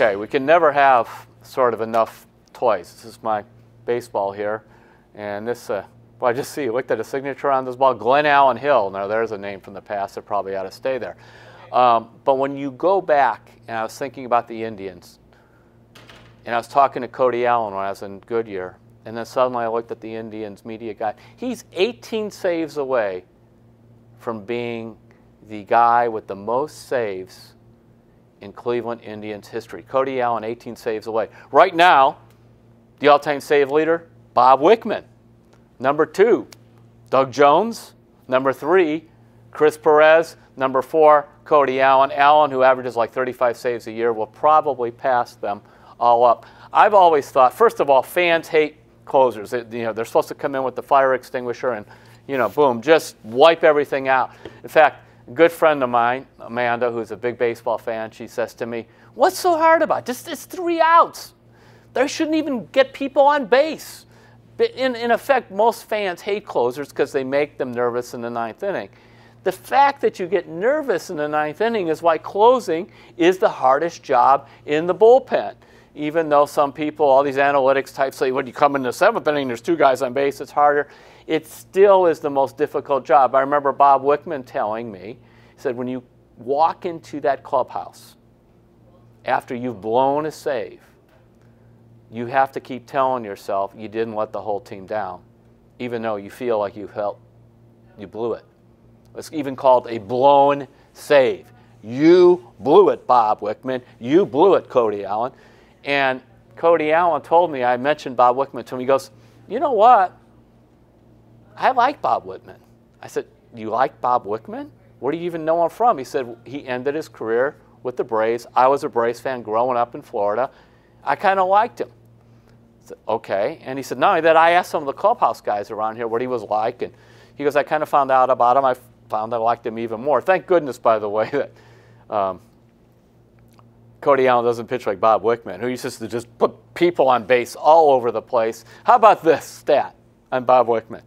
Okay, we can never have sort of enough toys. This is my baseball here, and this, well, I just see, looked at a signature on this ball, Glen Allen Hill. Now there's a name from the past that probably ought to stay there. But when you go back, and I was thinking about the Indians, and I was talking to Cody Allen when I was in Goodyear, and then suddenly I looked at the Indians media guy. He's 18 saves away from being the guy with the most saves in Cleveland Indians history. Cody Allen, 18 saves away. Right now, the all-time save leader, Bob Wickman. Number 2, Doug Jones. Number 3, Chris Perez. Number 4, Cody Allen. Allen, who averages like 35 saves a year, will probably pass them all up. I've always thought, first of all, fans hate closers. They're supposed to come in with the fire extinguisher and, boom, just wipe everything out. In fact, a good friend of mine, Amanda, who's a big baseball fan, she says to me, "What's so hard about it? It's 3 outs. They shouldn't even get people on base." But in effect, most fans hate closers because they make them nervous in the 9th inning. The fact that you get nervous in the 9th inning is why closing is the hardest job in the bullpen. Even though some people, all these analytics types say, when you come in the 7th inning, there's 2 guys on base, it's harder. It still is the most difficult job. I remember Bob Wickman telling me, he said, when you walk into that clubhouse after you've blown a save, you have to keep telling yourself you didn't let the whole team down, even though you feel like you blew it. It's even called a blown save. You blew it, Bob Wickman. You blew it, Cody Allen. And Cody Allen told me, I mentioned Bob Wickman to him, he goes, "You know what? I like Bob Wickman." I said, "You like Bob Wickman? Where do you even know him from?" He said, "He ended his career with the Braves. I was a Braves fan growing up in Florida. I kind of liked him." I said, "Okay." And he said, "Not only that, I asked some of the clubhouse guys around here what he was like." And he goes, "I kind of found out about him. I found I liked him even more." Thank goodness, by the way, that Cody Allen doesn't pitch like Bob Wickman, who used to just put people on base all over the place. How about this stat on Bob Wickman?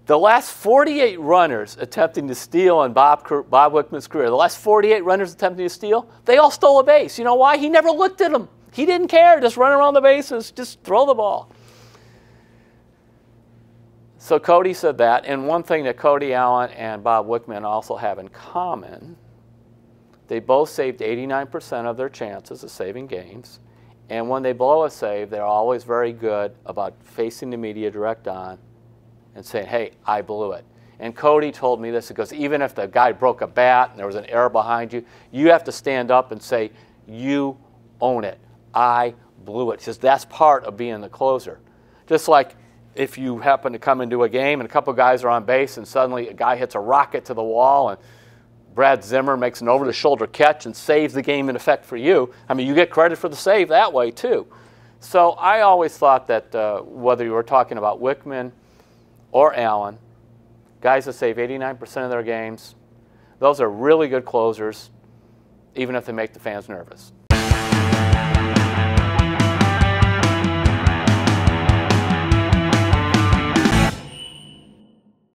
The last 48 runners attempting to steal in Bob Wickman's career, the last 48 runners attempting to steal, they all stole a base. You know why? He never looked at them. He didn't care. Just run around the bases, just throw the ball. So Cody said that, and one thing that Cody Allen and Bob Wickman also have in common, they both saved 89% of their chances of saving games, and when they blow a save, they're always very good about facing the media direct on and saying, "Hey, I blew it." And Cody told me this, because even if the guy broke a bat and there was an error behind you, you have to stand up and say, "You own it. I blew it." He says that's part of being the closer. Just like if you happen to come into a game and a couple guys are on base and suddenly a guy hits a rocket to the wall and Brad Zimmer makes an over-the-shoulder catch and saves the game in effect for you, I mean, you get credit for the save that way too. So I always thought that whether you were talking about Wickman or Allen, guys that save 89% of their games, those are really good closers, even if they make the fans nervous.